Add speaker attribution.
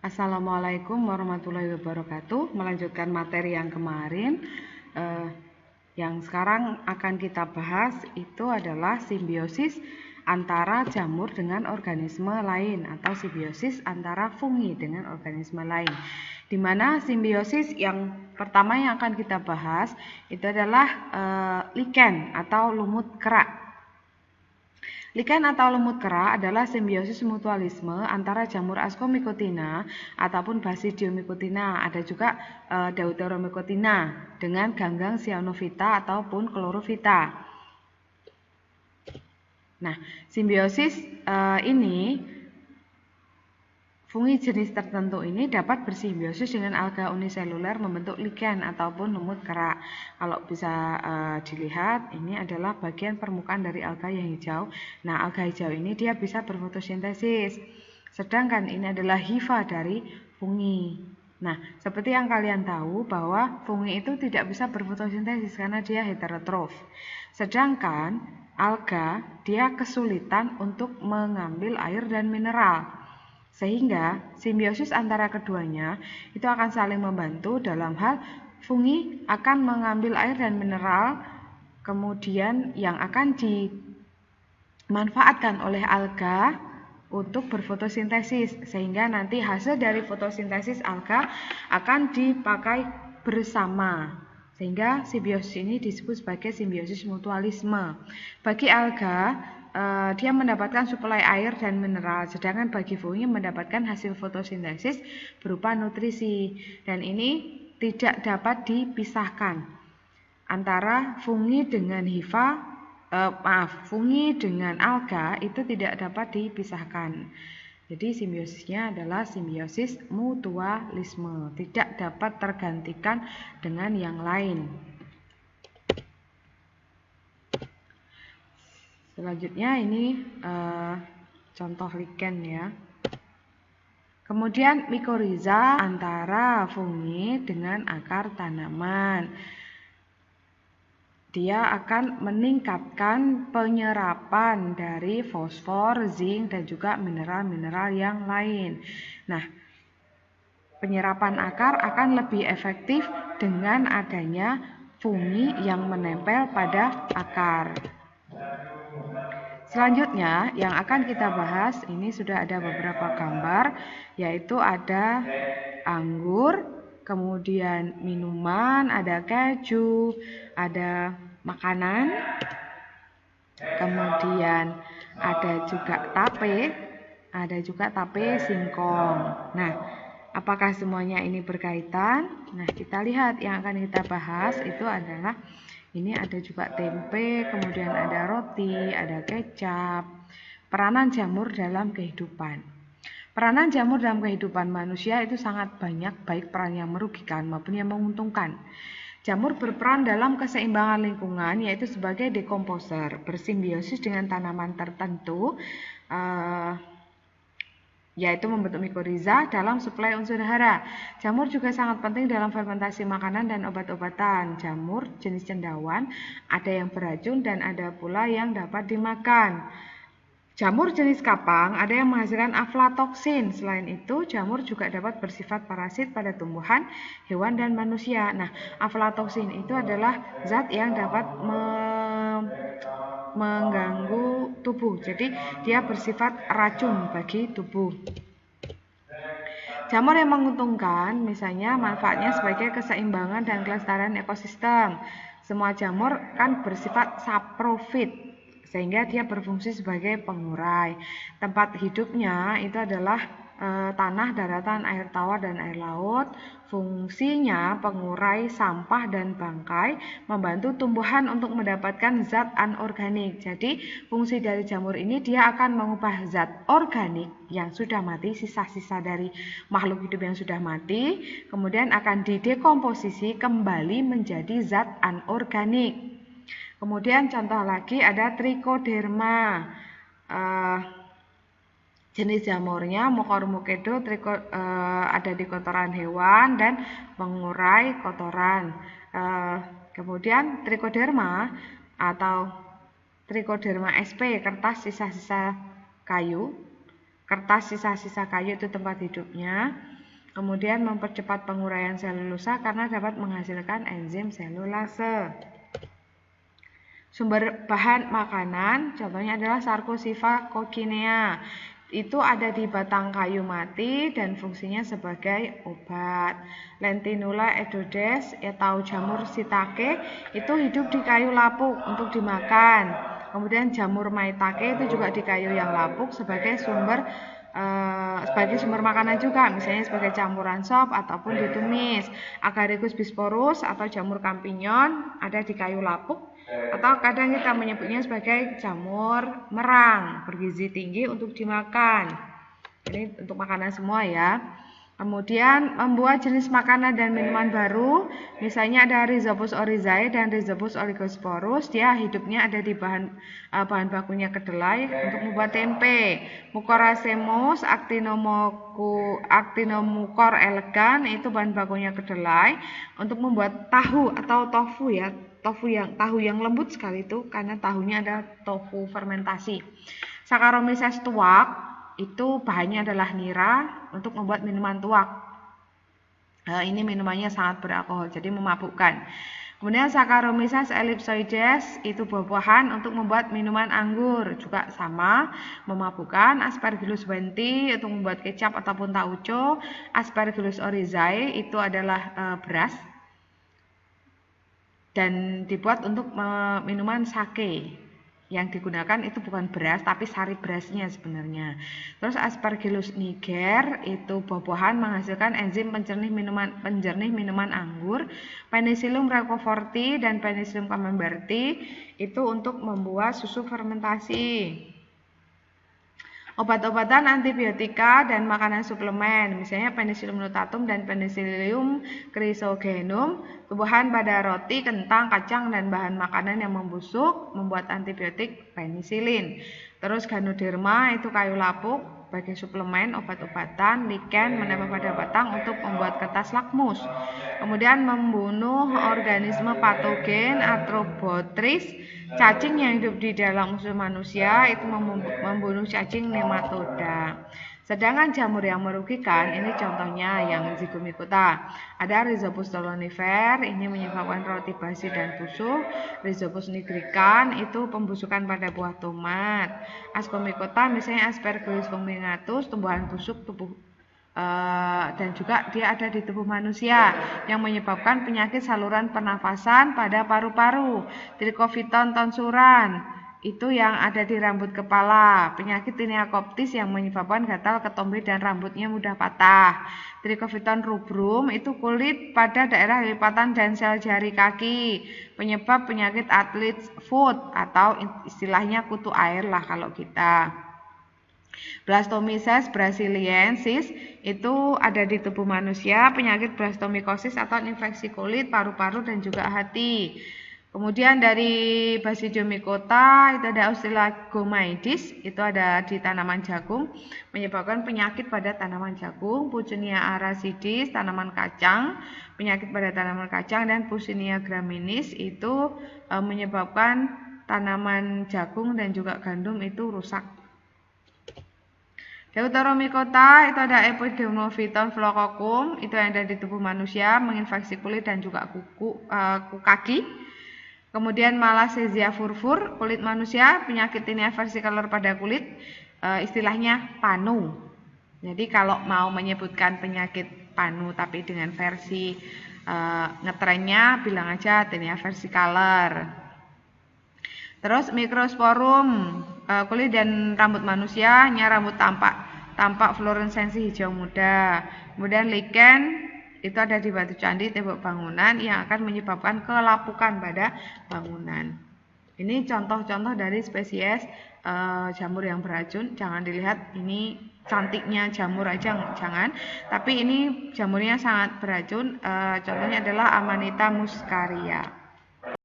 Speaker 1: Assalamualaikum warahmatullahi wabarakatuh. Melanjutkan materi yang kemarin, yang sekarang akan kita bahas itu adalah simbiosis antara jamur dengan organisme lain atau simbiosis antara fungi dengan organisme lain. Di mana simbiosis yang pertama yang akan kita bahas itu adalah lichen atau lumut kerak. Lichen atau lumut kerak adalah simbiosis mutualisme antara jamur Ascomycotina ataupun Basidiomycotina. Ada juga Deuteromycotina dengan ganggang Cyanophyta ataupun Chlorophyta. Nah, simbiosis ini fungi jenis tertentu ini dapat bersimbiosis dengan alga uniseluler membentuk lichen ataupun lumut kerak. Kalau bisa dilihat, ini adalah bagian permukaan dari alga yang hijau. Nah, alga hijau ini dia bisa berfotosintesis. Sedangkan ini adalah hifa dari fungi. Nah, seperti yang kalian tahu bahwa fungi itu tidak bisa berfotosintesis karena dia heterotrof. Sedangkan alga dia kesulitan untuk mengambil air dan mineral. Sehingga simbiosis antara keduanya itu akan saling membantu dalam hal fungi akan mengambil air dan mineral kemudian yang akan dimanfaatkan oleh alga untuk berfotosintesis, sehingga nanti hasil dari fotosintesis alga akan dipakai bersama, sehingga simbiosis ini disebut sebagai simbiosis mutualisme. Bagi alga dia mendapatkan suplai air dan mineral, sedangkan bagi fungi mendapatkan hasil fotosintesis berupa nutrisi. Dan ini tidak dapat dipisahkan antara fungi dengan fungi dengan alga itu tidak dapat dipisahkan. Jadi simbiosisnya adalah simbiosis mutualisme, tidak dapat tergantikan dengan yang lain. Selanjutnya ini contoh lichen ya. Kemudian mikoriza antara fungi dengan akar tanaman. Dia akan meningkatkan penyerapan dari fosfor, zinc, dan juga mineral-mineral yang lain. Nah, penyerapan akar akan lebih efektif dengan adanya fungi yang menempel pada akar. Selanjutnya yang akan kita bahas, ini sudah ada beberapa gambar, yaitu ada anggur, kemudian minuman, ada keju, ada makanan, kemudian ada juga tape singkong. Nah, apakah semuanya ini berkaitan? Nah, kita lihat yang akan kita bahas itu adalah ini ada juga tempe, kemudian ada roti, ada kecap. Peranan jamur dalam kehidupan. Peranan jamur dalam kehidupan manusia itu sangat banyak, baik peran yang merugikan maupun yang menguntungkan. Jamur berperan dalam keseimbangan lingkungan, yaitu sebagai dekomposer, bersimbiosis dengan tanaman tertentu, yaitu membentuk mikoriza dalam suplai unsur hara. Jamur juga sangat penting dalam fermentasi makanan dan obat-obatan. Jamur jenis cendawan ada yang beracun dan ada pula yang dapat dimakan. Jamur jenis kapang ada yang menghasilkan aflatoksin. Selain itu, jamur juga dapat bersifat parasit pada tumbuhan, hewan, dan manusia. Nah, aflatoksin itu adalah zat yang dapat mengganggu tubuh. Jadi, dia bersifat racun bagi tubuh. Jamur yang menguntungkan, misalnya manfaatnya sebagai keseimbangan dan kelestarian ekosistem. Semua jamur kan bersifat saprofit, sehingga dia berfungsi sebagai pengurai. Tempat hidupnya itu adalah tanah, daratan, air tawar, dan air laut. Fungsinya pengurai sampah dan bangkai, membantu tumbuhan untuk mendapatkan zat anorganik. Jadi fungsi dari jamur ini dia akan mengubah zat organik yang sudah mati, sisa-sisa dari makhluk hidup yang sudah mati, kemudian akan didekomposisi kembali menjadi zat anorganik. Kemudian contoh lagi ada trichoderma. Jenis jamurnya Mucormucedo ada di kotoran hewan dan mengurai kotoran. Kemudian trichoderma atau Trichoderma sp, kertas sisa-sisa kayu. Kertas sisa-sisa kayu itu tempat hidupnya. Kemudian mempercepat penguraian selulosa karena dapat menghasilkan enzim selulase. Sumber bahan makanan contohnya adalah Sarcosiphia coccinea. Itu ada di batang kayu mati dan fungsinya sebagai obat. Lentinula edodes atau jamur shiitake itu hidup di kayu lapuk untuk dimakan. Kemudian jamur maitake itu juga di kayu yang lapuk sebagai sumber makanan juga, misalnya sebagai campuran sop ataupun ditumis. Agaricus bisporus atau jamur kampinyon ada di kayu lapuk, atau kadang kita menyebutnya sebagai jamur merang, bergizi tinggi untuk dimakan. Ini untuk makanan semua ya. Kemudian membuat jenis makanan dan minuman baru, misalnya ada Rhizopus oryzae dan Rhizopus oligosporus, dia hidupnya ada di bahan bakunya kedelai untuk membuat tempe. Mucorrhizaemus actinomycor elegan itu bahan bakunya kedelai untuk membuat tahu atau tofu ya. Tahu yang lembut sekali itu karena tahunya ada tofu fermentasi. Saccharomyces tuak itu bahannya adalah nira untuk membuat minuman tuak. Ini minumannya sangat beralkohol, jadi memabukkan. Kemudian Saccharomyces ellipsoides itu buah-buahan untuk membuat minuman anggur, juga sama memabukkan. Aspergillus wenti untuk membuat kecap ataupun tauco. Aspergillus oryzae itu adalah beras dan dibuat untuk minuman sake. Yang digunakan itu bukan beras tapi sari berasnya sebenarnya. Terus Aspergillus niger itu buah-buahan menghasilkan enzim penjernih minuman anggur. Penicillium roqueforti dan Penicillium camemberti itu untuk membuat susu fermentasi. Obat-obatan, antibiotika, dan makanan suplemen, misalnya Penicillium notatum dan Penicillium chrysogenum, tumbuhan pada roti, kentang, kacang, dan bahan makanan yang membusuk, membuat antibiotik penisilin. Terus Ganoderma itu kayu lapuk, bagi suplemen, obat-obatan, lichen, menambah pada batang untuk membuat kertas lakmus. Kemudian membunuh organisme patogen, arthrobotrys, cacing yang hidup di dalam usus manusia itu membunuh cacing nematoda. Sedangkan jamur yang merugikan, ini contohnya yang Zygomicota. Ada Rhizopus stolonifer, ini menyebabkan roti basi dan busuk. Rhizopus nigrican, itu pembusukan pada buah tomat. Ascomycota, misalnya Aspergillus fumigatus, tumbuhan busuk dan juga dia ada di tubuh manusia yang menyebabkan penyakit saluran pernafasan pada paru-paru. Trichophyton tonsuran itu yang ada di rambut kepala. Penyakit tinea coptis yang menyebabkan gatal ketombe dan rambutnya mudah patah. Trichophyton rubrum itu kulit pada daerah lipatan dan sel jari kaki. Penyebab penyakit athlete's foot atau istilahnya kutu air lah kalau kita. Blastomyces brasiliensis itu ada di tubuh manusia, penyakit blastomikosis atau infeksi kulit, paru-paru dan juga hati. Kemudian dari Basidiomycota itu ada Oscillagomaides, itu ada di tanaman jagung, menyebabkan penyakit pada tanaman jagung. Puccinia arasidis, tanaman kacang, penyakit pada tanaman kacang, dan Puccinia graminis itu menyebabkan tanaman jagung dan juga gandum itu rusak. Deuteromycota itu ada Epidermophyton phlococcum, itu yang ada di tubuh manusia, menginfeksi kulit dan juga kaki. Kemudian Malassezia furfur, kulit manusia, penyakit tinea versicolor pada kulit, istilahnya panu. Jadi kalau mau menyebutkan penyakit panu tapi dengan versi ngetrennya bilang aja tinea versicolor. Terus Microsporum, kulit dan rambut manusia, rambut tampak fluoresensi hijau muda. Kemudian lichen itu ada di batu candi, tembok bangunan yang akan menyebabkan kelapukan pada bangunan. Ini contoh-contoh dari spesies jamur yang beracun. Jangan dilihat ini cantiknya jamur aja, jangan. Tapi ini jamurnya sangat beracun. Contohnya adalah Amanita muscaria.